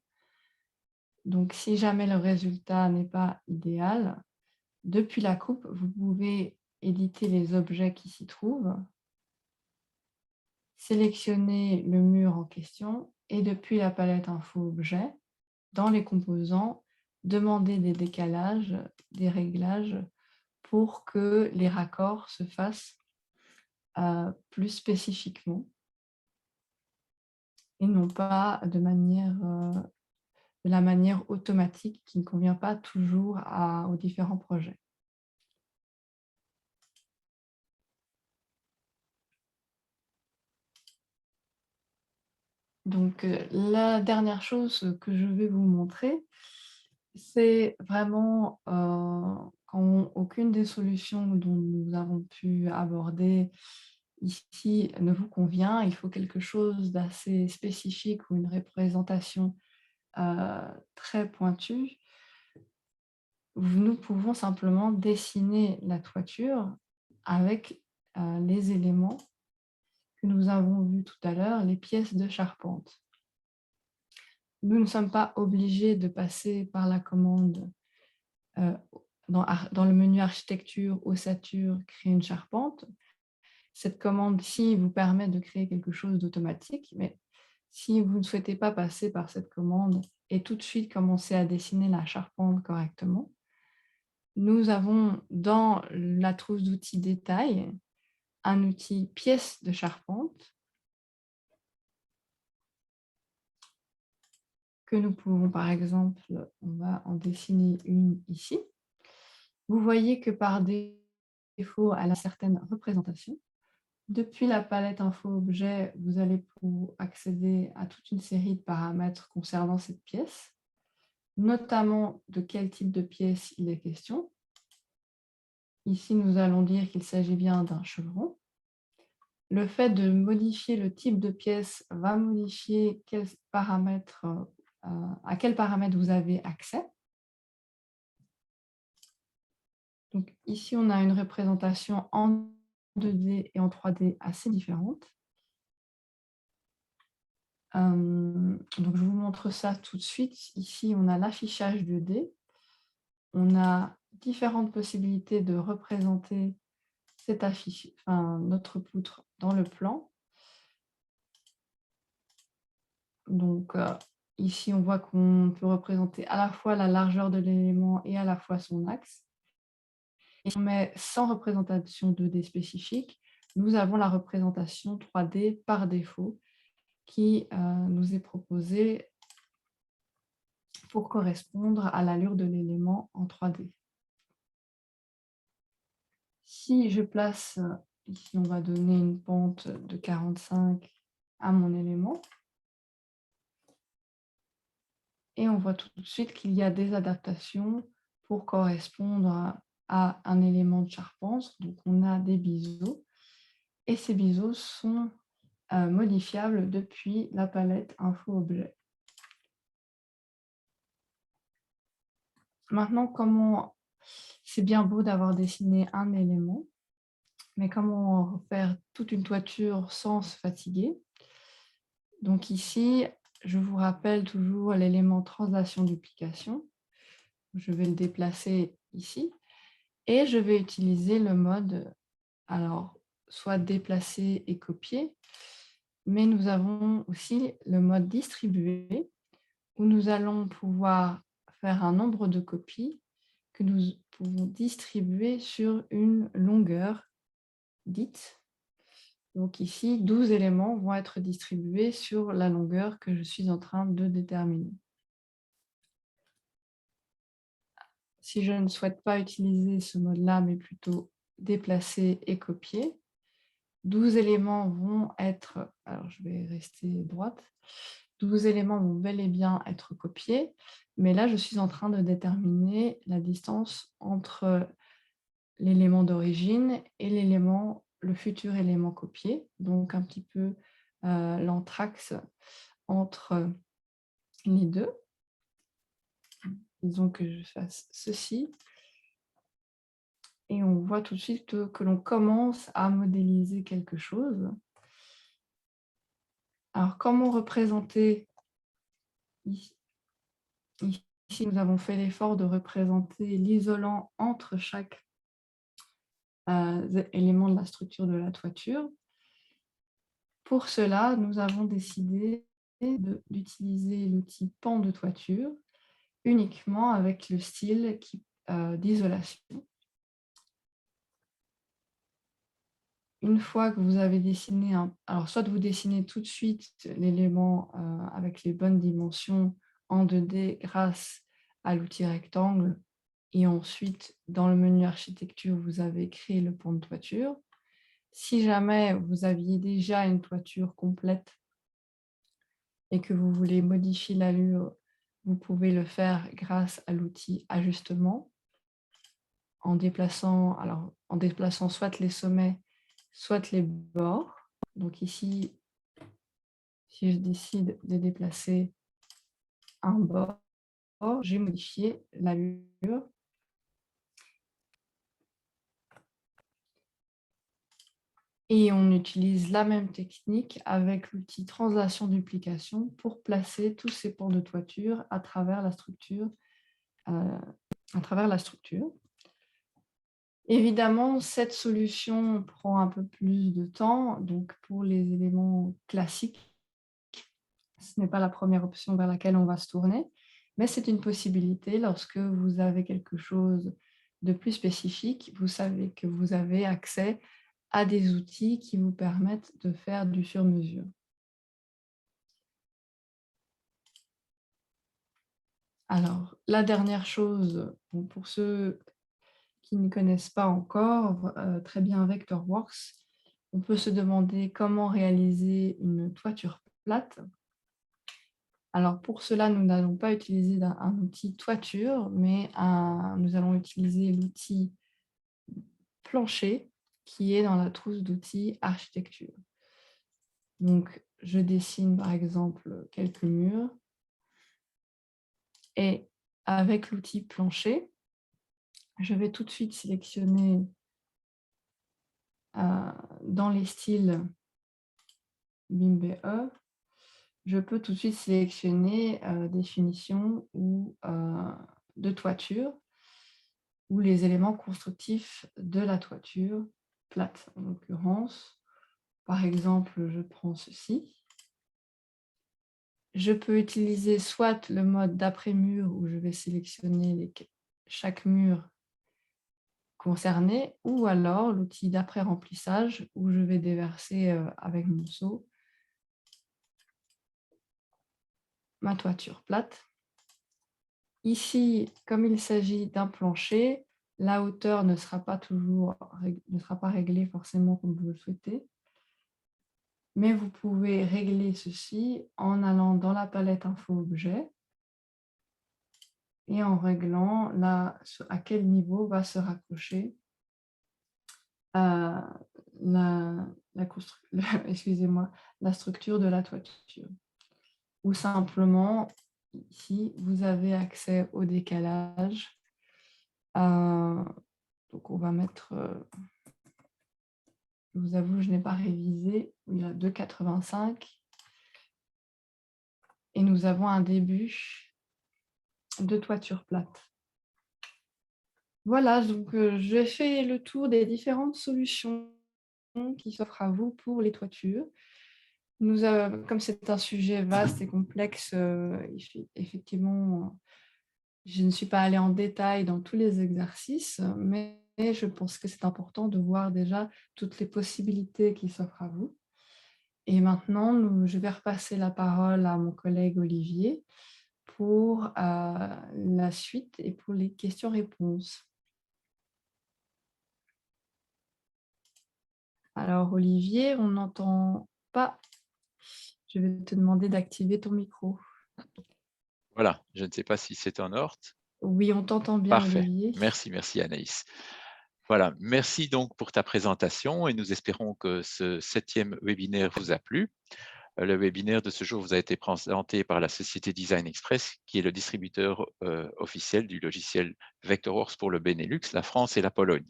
Donc, si jamais le résultat n'est pas idéal, depuis la coupe, vous pouvez éditer les objets qui s'y trouvent, sélectionner le mur en question et depuis la palette Info Objet, dans les composants, demander des décalages, des réglages pour que les raccords se fassent plus spécifiquement et non pas de la manière automatique qui ne convient pas toujours aux différents projets. Donc, la dernière chose que je vais vous montrer, c'est vraiment quand quand aucune des solutions dont nous avons pu aborder ici ne vous convient, il faut quelque chose d'assez spécifique ou une représentation très pointue, nous pouvons simplement dessiner la toiture avec les éléments que nous avons vus tout à l'heure, les pièces de charpente. Nous ne sommes pas obligés de passer par la commande dans le menu architecture, ossature, créer une charpente. Cette commande-ci vous permet de créer quelque chose d'automatique, mais si vous ne souhaitez pas passer par cette commande et tout de suite commencer à dessiner la charpente correctement, nous avons dans la trousse d'outils détail un outil pièce de charpente que nous pouvons, par exemple, on va en dessiner une ici. Vous voyez que par défaut, elle a certaines représentations. Depuis la palette info-objet, vous allez pouvoir accéder à toute une série de paramètres concernant cette pièce, notamment de quel type de pièce il est question. Ici, nous allons dire qu'il s'agit bien d'un chevron. Le fait de modifier le type de pièce va modifier à quels paramètres vous avez accès. Donc ici, on a une représentation en 2D et en 3D assez différente. Donc je vous montre ça tout de suite. Ici, on a l'affichage 2D. On a différentes possibilités de représenter notre poutre dans le plan. Donc ici, on voit qu'on peut représenter à la fois la largeur de l'élément et à la fois son axe. Et si on met sans représentation 2D spécifique, nous avons la représentation 3D par défaut qui nous est proposée pour correspondre à l'allure de l'élément en 3D. Si je place, ici on va donner une pente de 45 à mon élément, et on voit tout de suite qu'il y a des adaptations pour correspondre à un élément de charpente. Donc on a des biseaux, et ces biseaux sont modifiables depuis la palette info-objet. Maintenant, c'est bien beau d'avoir dessiné un élément, mais comment faire toute une toiture sans se fatiguer? Donc ici, je vous rappelle toujours l'élément translation-duplication. Je vais le déplacer ici et je vais utiliser le mode, alors, soit déplacer et copier, mais nous avons aussi le mode distribuer où nous allons pouvoir faire un nombre de copies que nous pouvons distribuer sur une longueur dite. Donc ici, 12 éléments vont être distribués sur la longueur que je suis en train de déterminer. Si je ne souhaite pas utiliser ce mode-là, mais plutôt déplacer et copier, 12 éléments vont être, alors je vais rester droite, 12 éléments vont bel et bien être copiés, mais là je suis en train de déterminer la distance entre l'élément d'origine et le futur élément copié, donc un petit peu l'anthrax entre les deux. Disons que je fasse ceci. Et on voit tout de suite que l'on commence à modéliser quelque chose. Alors, comment représenter ici, nous avons fait l'effort de représenter l'isolant entre chaque élément de la structure de la toiture. Pour cela, nous avons décidé d'utiliser l'outil pan de toiture uniquement avec le style d'isolation. Une fois que vous avez dessiné alors soit vous dessinez tout de suite l'élément avec les bonnes dimensions en 2D grâce à l'outil rectangle, et ensuite dans le menu architecture, vous avez créé le pan de toiture. Si jamais vous aviez déjà une toiture complète et que vous voulez modifier l'allure, vous pouvez le faire grâce à l'outil ajustement en déplaçant, soit les sommets, soit les bords. Donc ici, si je décide de déplacer un bord, j'ai modifié l'allure. Et on utilise la même technique avec l'outil translation-duplication pour placer tous ces pans de toiture à travers la structure. Évidemment, cette solution prend un peu plus de temps. Donc, pour les éléments classiques, ce n'est pas la première option vers laquelle on va se tourner, mais c'est une possibilité lorsque vous avez quelque chose de plus spécifique. Vous savez que vous avez accès à des outils qui vous permettent de faire du sur-mesure. Alors, la dernière chose, pour ceux qui ne connaissent pas encore très bien Vectorworks, on peut se demander comment réaliser une toiture plate. Alors, pour cela, nous n'allons pas utiliser un outil toiture, mais nous allons utiliser l'outil plancher qui est dans la trousse d'outils architecture. Donc, je dessine par exemple quelques murs et avec l'outil plancher, je vais tout de suite sélectionner dans les styles BIM-BE, je peux tout de suite sélectionner des finitions ou de toiture ou les éléments constructifs de la toiture plate. En l'occurrence, par exemple, je prends ceci. Je peux utiliser soit le mode d'après-mur où je vais sélectionner chaque mur concerné, ou alors l'outil d'après-remplissage où je vais déverser avec mon seau ma toiture plate. Ici, comme il s'agit d'un plancher, la hauteur ne sera pas réglée forcément comme vous le souhaitez. Mais vous pouvez régler ceci en allant dans la palette Info Objet et en réglant à quel niveau va se raccrocher la structure de la toiture. Ou simplement, ici, vous avez accès au décalage. Donc, on va mettre, je vous avoue, je n'ai pas révisé, il y a 2,85. Et nous avons un début de toiture plate. Voilà, donc j'ai fait le tour des différentes solutions qui s'offrent à vous pour les toitures. Comme c'est un sujet vaste et complexe, effectivement, je ne suis pas allée en détail dans tous les exercices, mais je pense que c'est important de voir déjà toutes les possibilités qui s'offrent à vous. Et maintenant, je vais repasser la parole à mon collègue Olivier pour la suite et pour les questions-réponses. Alors, Olivier, on n'entend pas. Je vais te demander d'activer ton micro. Voilà, je ne sais pas si c'est en ordre. Oui, on t'entend bien, Parfait. Olivier. Merci Anaïs. Voilà, merci donc pour ta présentation et nous espérons que ce 7e webinaire vous a plu. Le webinaire de ce jour vous a été présenté par la société Design Express, qui est le distributeur officiel du logiciel Vectorworks pour le Benelux, la France et la Pologne.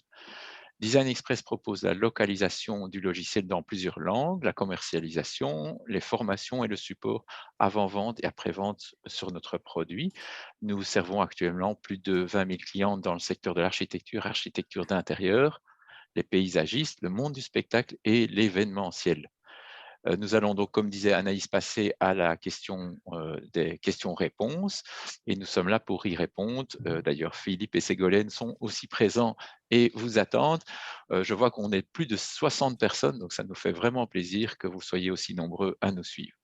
Design Express propose la localisation du logiciel dans plusieurs langues, la commercialisation, les formations et le support avant-vente et après-vente sur notre produit. Nous servons actuellement plus de 20 000 clients dans le secteur de l'architecture, architecture d'intérieur, les paysagistes, le monde du spectacle et l'événementiel. Nous allons donc, comme disait Anaïs, passer à la question des questions-réponses et nous sommes là pour y répondre. D'ailleurs, Philippe et Ségolène sont aussi présents et vous attendent. Je vois qu'on est plus de 60 personnes, donc ça nous fait vraiment plaisir que vous soyez aussi nombreux à nous suivre.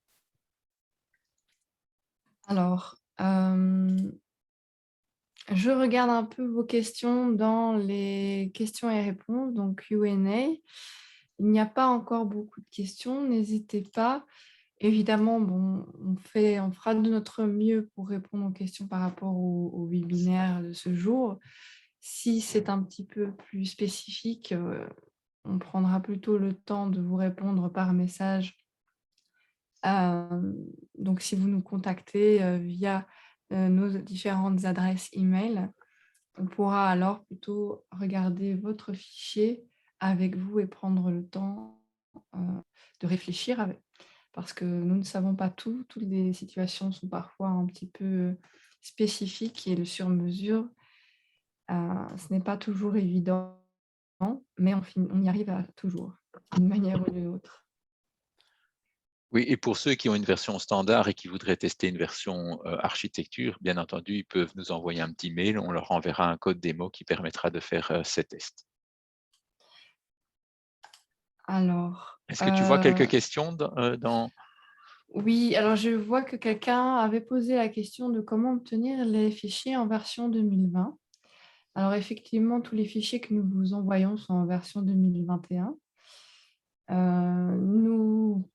Alors, je regarde un peu vos questions dans les questions et réponses, donc Q&A. Il n'y a pas encore beaucoup de questions, n'hésitez pas. Évidemment, bon, on fera de notre mieux pour répondre aux questions par rapport au webinaire de ce jour. Si c'est un petit peu plus spécifique, on prendra plutôt le temps de vous répondre par message. Donc si vous nous contactez, via, nos différentes adresses email, on pourra alors plutôt regarder votre fichier avec vous et prendre le temps, heu, de réfléchir parce que nous ne savons pas tout. Toutes les situations sont parfois un petit peu spécifiques et le sur-mesure, ce n'est pas toujours évident, mais on y arrive toujours, d'une manière ou d'une autre. Oui, et pour ceux qui ont une version standard et qui voudraient tester une version, architecture, bien entendu, ils peuvent nous envoyer un petit mail, on leur enverra un code démo qui permettra de faire, ces tests. Alors, Est-ce que tu vois quelques questions dans oui, alors je vois que quelqu'un avait posé la question de comment obtenir les fichiers en version 2020. Alors effectivement, tous les fichiers que nous vous envoyons sont en version 2021. Nous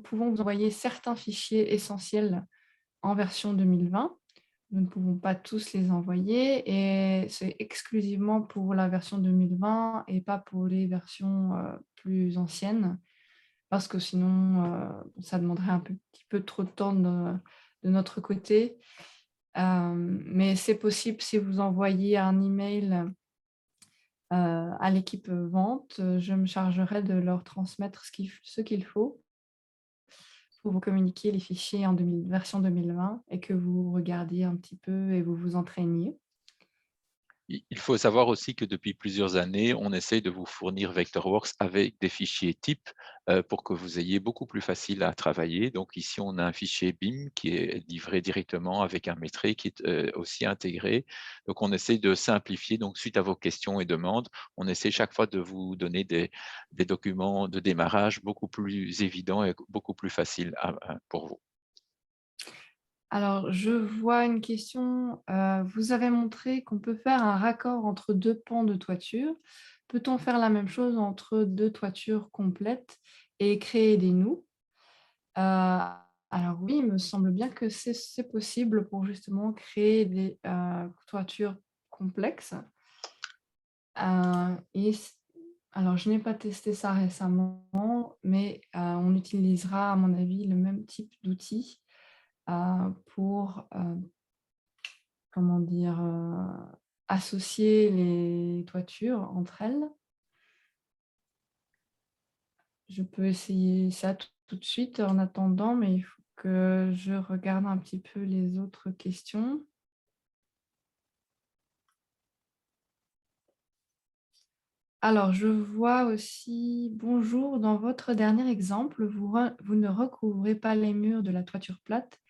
pouvons vous envoyer certains fichiers essentiels en version 2020. Nous ne pouvons pas tous les envoyer et c'est exclusivement pour la version 2020 et pas pour les versions, plus anciennes parce que sinon, ça demanderait petit peu trop de temps de notre côté. Mais c'est possible si vous envoyez un email, à l'équipe, vente, je me chargerai de leur transmettre ce qu'il faut pour vous communiquer les fichiers en version 2020 et que vous regardiez un petit peu et vous vous entraîniez. il faut savoir aussi que depuis plusieurs années, on essaye de vous fournir Vectorworks avec des fichiers types, pour que vous ayez beaucoup plus facile à travailler. Donc ici, on a un fichier BIM qui est livré directement avec un métrait qui est, aussi intégré. Donc on essaie de simplifier. Donc suite à vos questions et demandes, on essaie chaque fois de vous donner des documents de démarrage beaucoup plus évidents et beaucoup plus faciles pour vous. Alors, je vois une question, vous avez montré qu'on peut faire un raccord entre 2 pans de toiture. Peut-on faire la même chose entre 2 toitures complètes et créer des nous? Alors oui, il me semble bien que c'est possible pour justement créer des, toitures complexes. Et alors je n'ai pas testé ça récemment, mais on utilisera à mon avis le même type d'outil, pour, comment dire? Associer les toitures entre elles. Je peux essayer ça tout de suite en attendant, mais il faut que je regarde un petit peu les autres questions. Alors, je vois aussi: «Bonjour, dans votre dernier exemple, vous ne recouvrez pas les murs de la toiture plate,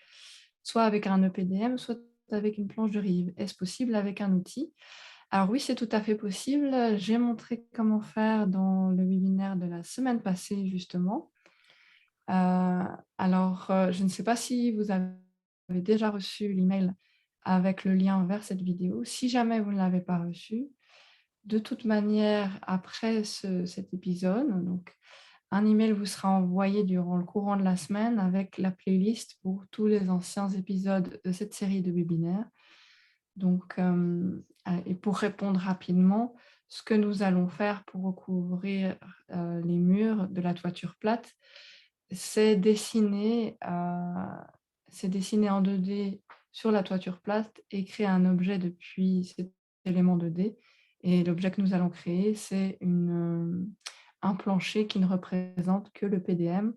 soit avec un EPDM, soit avec une planche de rive. Est-ce possible avec un outil?» Alors oui, c'est tout à fait possible. J'ai montré comment faire dans le webinaire de la semaine passée, justement. Alors, je ne sais pas si vous avez déjà reçu l'email avec le lien vers cette vidéo. Si jamais vous ne l'avez pas reçu, de toute manière, après cet épisode, donc un email vous sera envoyé durant le courant de la semaine avec la playlist pour tous les anciens épisodes de cette série de webinaires. Donc, et pour répondre rapidement, ce que nous allons faire pour recouvrir, les murs de la toiture plate, c'est dessiner en 2D sur la toiture plate et créer un objet depuis cet élément 2D. Et l'objet que nous allons créer, c'est un plancher qui ne représente que le PDM,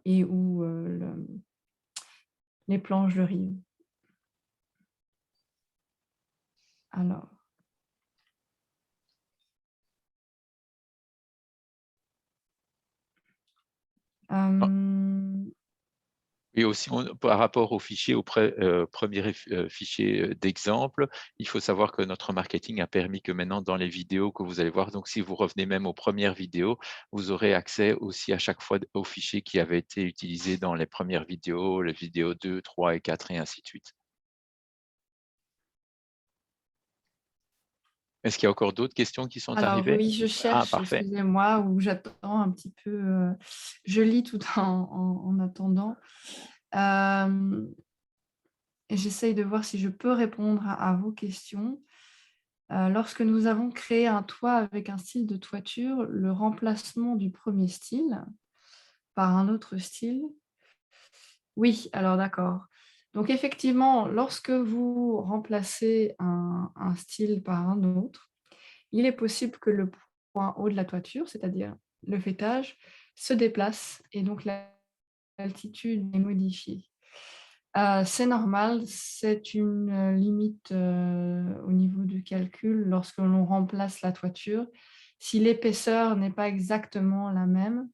et ou, les planches de rive. Alors, hem Et aussi, par rapport au fichier, premier fichier d'exemple, il faut savoir que notre marketing a permis que maintenant, dans les vidéos que vous allez voir, donc si vous revenez même aux premières vidéos, vous aurez accès aussi à chaque fois aux fichiers qui avaient été utilisés dans les premières vidéos, les vidéos 2, 3 et 4 et ainsi de suite. Est-ce qu'il y a encore d'autres questions qui sont Alors arrivées? oui, je Ah, cherche, parfait. excusez-moi, ou j'attends un petit peu, je lis tout en attendant. Hem Et j'essaye de voir si je peux répondre à vos questions. Lorsque nous avons créé un toit avec un style de toiture, le remplacement du premier style par un autre style. Oui, alors d'accord. Donc effectivement, lorsque vous remplacez un style par un autre, il est possible que le point haut de la toiture, c'est-à-dire le faîtage, se déplace et donc l'altitude est modifiée. C'est normal, c'est une, limite, au niveau du calcul lorsque l'on remplace la toiture. Si l'épaisseur n'est pas exactement la même,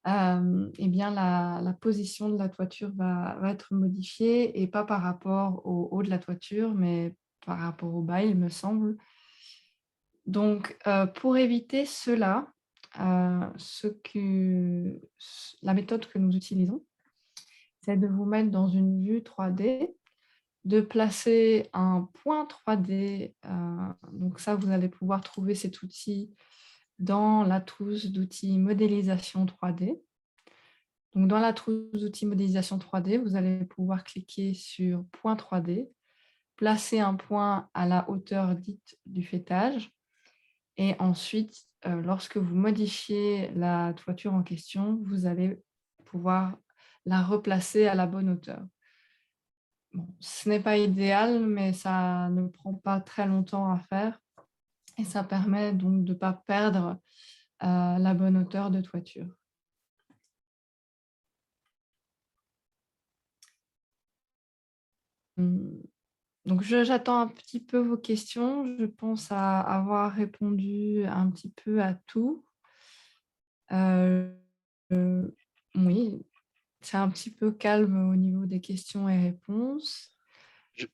et bien la position de la toiture va être modifiée et pas par rapport au haut de la toiture, mais par rapport au bas, il me semble. Donc, pour éviter cela, ce que la méthode que nous utilisons, c'est de vous mettre dans une vue 3D, de placer un point 3D, donc ça, vous allez pouvoir trouver cet outil dans la trousse d'outils modélisation 3D. Donc dans la trousse d'outils modélisation 3D, vous allez pouvoir cliquer sur point 3D, placer un point à la hauteur dite du faîtage et ensuite, lorsque vous modifiez la toiture en question, vous allez pouvoir la replacer à la bonne hauteur. Bon, ce n'est pas idéal, mais ça ne prend pas très longtemps à faire et ça permet donc de ne pas perdre, la bonne hauteur de toiture. Mmh, donc j'attends un petit peu vos questions. Je pense avoir répondu un petit peu à tout. Heu, oui, c'est un petit peu calme au niveau des questions et réponses.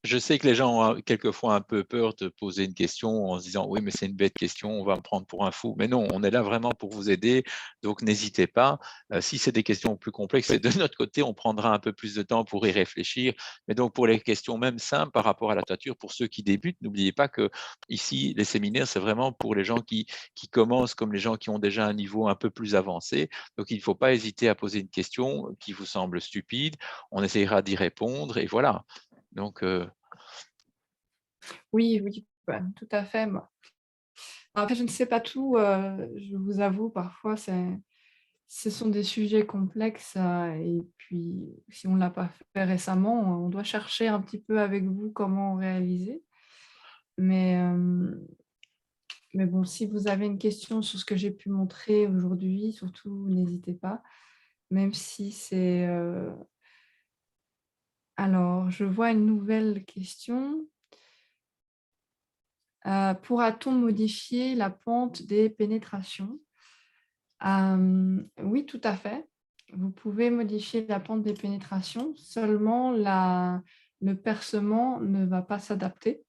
Je sais que les gens ont quelquefois un peu peur de poser une question en se disant: «Oui, mais c'est une bête question, on va me prendre pour un fou». Mais non, on est là vraiment pour vous aider, donc n'hésitez pas. Si c'est des questions plus complexes, c'est de notre côté, on prendra un peu plus de temps pour y réfléchir. Mais donc pour les questions même simples par rapport à la toiture, pour ceux qui débutent, n'oubliez pas que ici, les séminaires, c'est vraiment pour les gens qui commencent comme les gens qui ont déjà un niveau un peu plus avancé. Donc il ne faut pas hésiter à poser une question qui vous semble stupide, on essayera d'y répondre et voilà. Donc, Oui, oui, bah, tout à fait. Moi après je ne sais pas tout, je vous avoue, parfois ce sont des sujets complexes, et puis si on ne l'a pas fait récemment, on doit chercher un petit peu avec vous comment réaliser. Mais, mais bon, si vous avez une question sur ce que j'ai pu montrer aujourd'hui, surtout n'hésitez pas, même si c'est, alors je vois une nouvelle question. Pourra-t-on modifier la pente des pénétrations? Oui, tout à fait. Vous pouvez modifier la pente des pénétrations, seulement le percement ne va pas s'adapter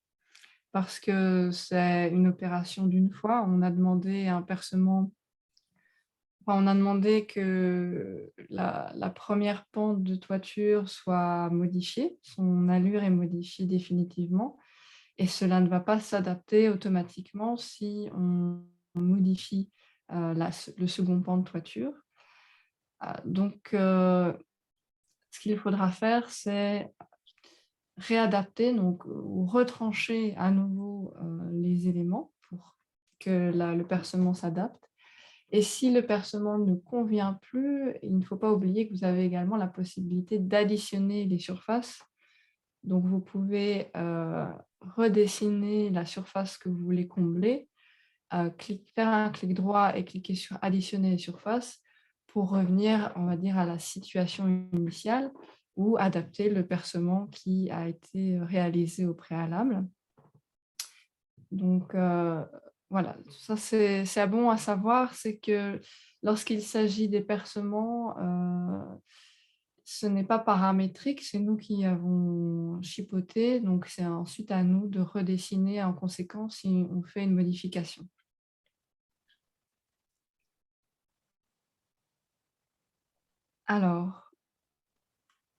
parce que c'est une opération d'une fois. On a demandé un percement, enfin, on a demandé que la première pente de toiture soit modifiée, son allure est modifiée définitivement et cela ne va pas s'adapter automatiquement si on modifie, le second pan de toiture. Donc, ce qu'il faudra faire, c'est réadapter donc ou retrancher à nouveau, les éléments pour que le percement s'adapte et si le percement ne convient plus, il ne faut pas oublier que vous avez également la possibilité d'additionner les surfaces. Donc vous pouvez, redessiner la surface que vous voulez combler, faire un clic droit et cliquer sur additionner les surfaces pour revenir, on va dire, à la situation initiale ou adapter le percement qui a été réalisé au préalable. Donc, voilà, ça c'est bon à savoir, c'est que lorsqu'il s'agit des percements, ce n'est pas paramétrique, c'est nous qui avons chipoté, donc c'est ensuite à nous de redessiner en conséquence si on fait une modification. Alors,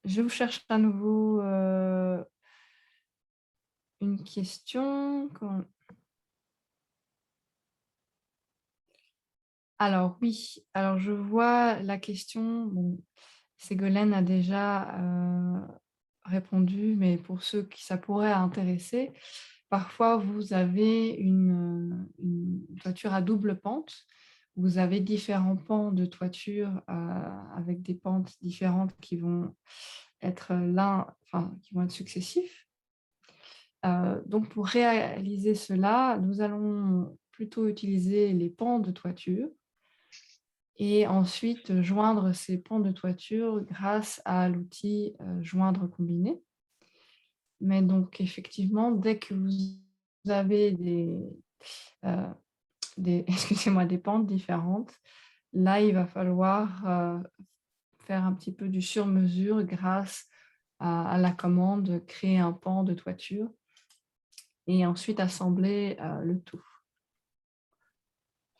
je vous cherche à nouveau, une question. Alors oui, alors je vois la question, bon, Ségolène a déjà, répondu, mais pour ceux qui ça pourrait intéresser, Parfois, vous avez une toiture à double pente. Vous avez différents pans de toiture avec des pentes différentes qui vont être qui vont être successifs. Donc, pour réaliser cela, nous allons plutôt utiliser les pans de toiture et ensuite joindre ces pans de toiture grâce à l'outil joindre combiné. Mais donc, effectivement, dès que vous avez euh, excusez-moi, des pentes différentes, là, il va falloir faire un petit peu du sur-mesure grâce à la commande créer un pan de toiture et ensuite assembler le tout.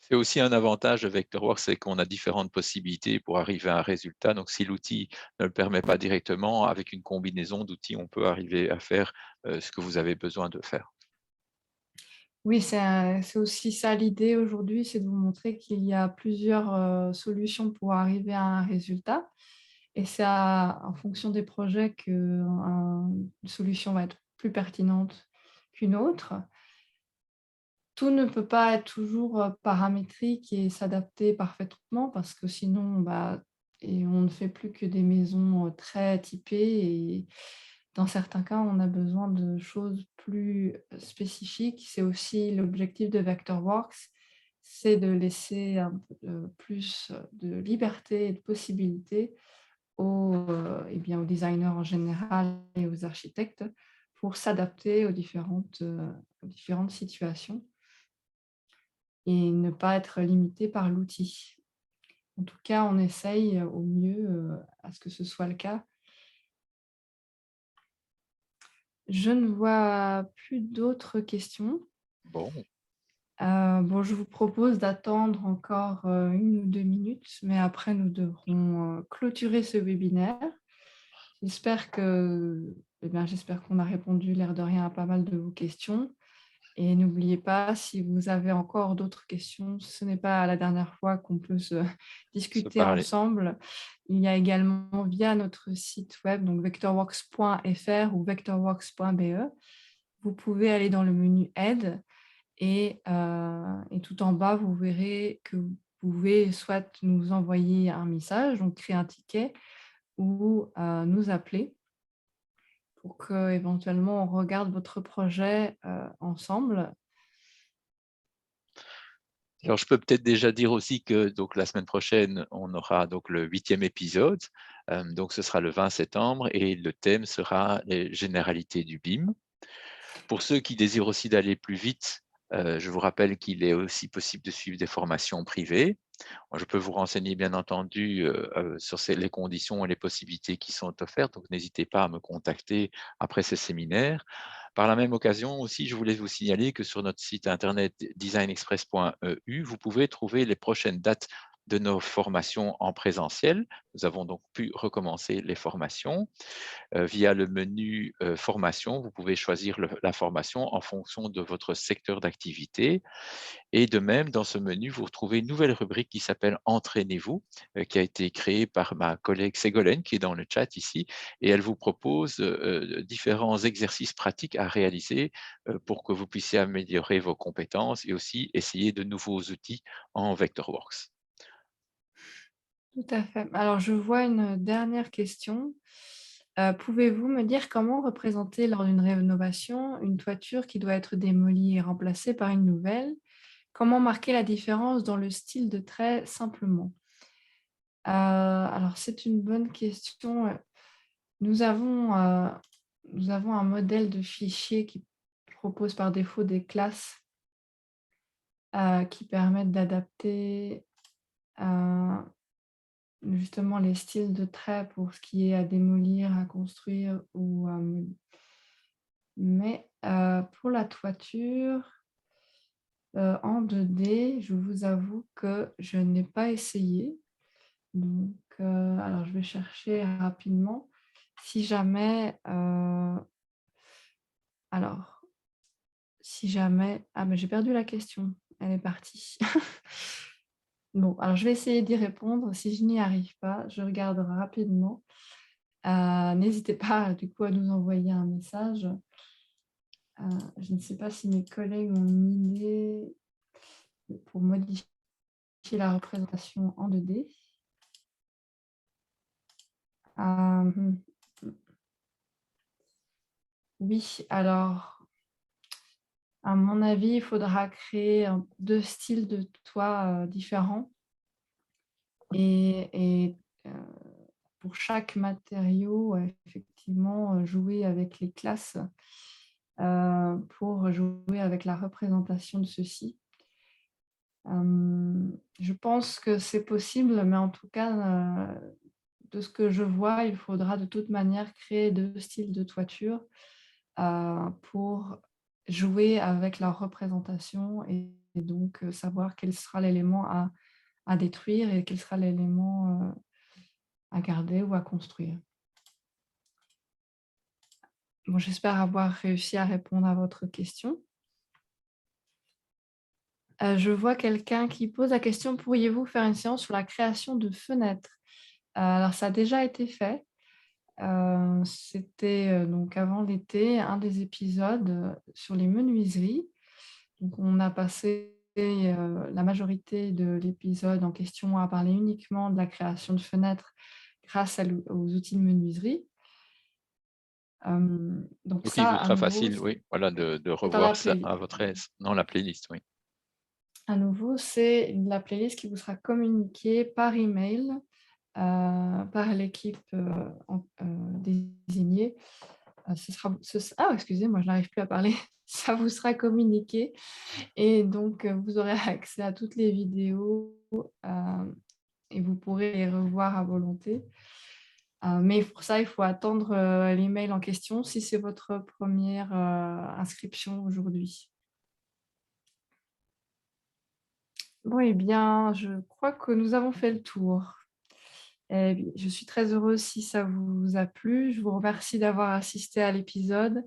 C'est aussi un avantage de Vectorworks, c'est qu'on a différentes possibilités pour arriver à un résultat. Donc, si l'outil ne le permet pas directement, avec une combinaison d'outils, on peut arriver à faire ce que vous avez besoin de faire. Oui, c'est aussi ça l'idée aujourd'hui, c'est de vous montrer qu'il y a plusieurs solutions pour arriver à un résultat. Et c'est en fonction des projets qu'une solution va être plus pertinente qu'une autre. Tout ne peut pas être toujours paramétrique et s'adapter parfaitement parce que sinon, on ne fait plus que des maisons très typées et dans certains cas, on a besoin de choses plus spécifiques. C'est aussi l'objectif de Vectorworks, c'est de laisser un peu plus de liberté et de possibilités aux designers en général et aux architectes pour s'adapter aux différentes situations et ne pas être limité par l'outil. En tout cas, on essaye au mieux à ce que ce soit le cas. Je ne vois plus d'autres questions. Bon, Bon, je vous propose d'attendre encore 1 ou 2 minutes, mais après nous devrons clôturer ce webinaire. J'espère qu'on a répondu, l'air de rien, à pas mal de vos questions. Et n'oubliez pas, si vous avez encore d'autres questions, ce n'est pas la dernière fois qu'on peut se se discuter parler. ensemble. Il y a également via notre site web, donc vectorworks.fr ou vectorworks.be, vous pouvez aller dans le menu Aide et tout en bas, vous verrez que vous pouvez soit nous envoyer un message, donc créer un ticket, ou nous appeler pour qu'éventuellement on regarde votre projet ensemble. Alors, je peux peut-être déjà dire aussi que donc, la semaine prochaine, on aura donc, le 8e épisode. Donc, ce sera le 20 septembre et le thème sera les généralités du BIM. Pour ceux qui désirent aussi d'aller plus vite, je vous rappelle qu'il est aussi possible de suivre des formations privées. Je peux vous renseigner, bien entendu, sur les conditions et les possibilités qui sont offertes, donc n'hésitez pas à me contacter après ces séminaires. Par la même occasion aussi, je voulais vous signaler que sur notre site internet designexpress.eu, vous pouvez trouver les prochaines dates de nos formations en présentiel. Nous avons donc pu recommencer les formations. Via le menu formation, vous pouvez choisir la formation en fonction de votre secteur d'activité. Et de même, dans ce menu, vous retrouvez une nouvelle rubrique qui s'appelle Entraînez-vous, qui a été créée par ma collègue Ségolène, qui est dans le chat ici, et elle vous propose différents exercices pratiques à réaliser pour que vous puissiez améliorer vos compétences et aussi essayer de nouveaux outils en Vectorworks. Tout à fait. Alors, je vois une dernière question. Pouvez-vous me dire comment représenter lors d'une rénovation une toiture qui doit être démolie et remplacée par une nouvelle? Comment marquer la différence dans le style de trait simplement? Alors, c'est une bonne question. Nous avons, heu, nous avons un modèle de fichier qui propose par défaut des classes, qui permettent d'adapter, heu, justement les styles de traits pour ce qui est à démolir, à construire ou mais pour la toiture, en 2D, je vous avoue que je n'ai pas essayé. Donc alors je vais chercher rapidement. Si jamais, alors si jamais mais j'ai perdu la question, elle est partie. Bon, alors je vais essayer d'y répondre. Si je n'y arrive pas, je regarde rapidement. N'hésitez pas du coup à nous envoyer un message. Je ne sais pas si mes collègues ont une idée pour modifier la représentation en 2D. Mmh, oui, alors, à mon avis, il faudra créer 2 styles de toits, différents et pour chaque matériau, effectivement, jouer avec les classes, pour jouer avec la représentation de ceux-ci. Je pense que c'est possible, mais en tout cas, de ce que je vois, il faudra de toute manière créer 2 styles de toiture, pour jouer avec la représentation et donc savoir quel sera l'élément à détruire et quel sera l'élément, à garder ou à construire. Bon, j'espère avoir réussi à répondre à votre question. Je vois quelqu'un qui pose la question: «Pourriez-vous faire une séance sur la création de fenêtres?» Alors ça a déjà été fait. C'était, donc avant l'été, un des épisodes, sur les menuiseries. Donc on a passé, la majorité de l'épisode en question à parler uniquement de la création de fenêtres grâce aux outils de menuiserie. Donc Donc, il ça, vous à sera nouveau, facile, oui, voilà, de c'est dans la revoir ça playlist. à votre aise dans la playlist, oui. À nouveau, c'est la playlist qui vous sera communiquée par email, par l'équipe, désignée. Excusez-moi, je n'arrive plus à parler. Ça vous sera communiqué et donc vous aurez accès à toutes les vidéos, et vous pourrez les revoir à volonté. Mais pour ça, il faut attendre, l'email en question si c'est votre première inscription aujourd'hui. Bon et bien, je crois que nous avons fait le tour. Et je suis très heureuse si ça vous a plu. Je vous remercie d'avoir assisté à l'épisode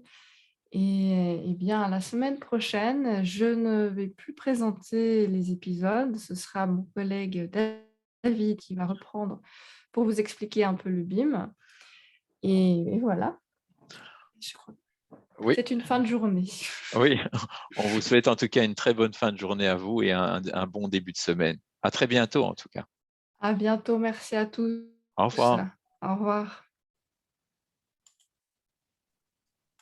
et bien, la semaine prochaine, je ne vais plus présenter les épisodes. Ce sera mon collègue David qui va reprendre pour vous expliquer un peu le BIM et voilà. Je crois Oui, c'est une fin de journée. oui, on vous souhaite en tout cas une très bonne fin de journée à vous et un bon début de semaine. À très bientôt en tout cas. À bientôt, merci à tous. Au revoir. Au revoir.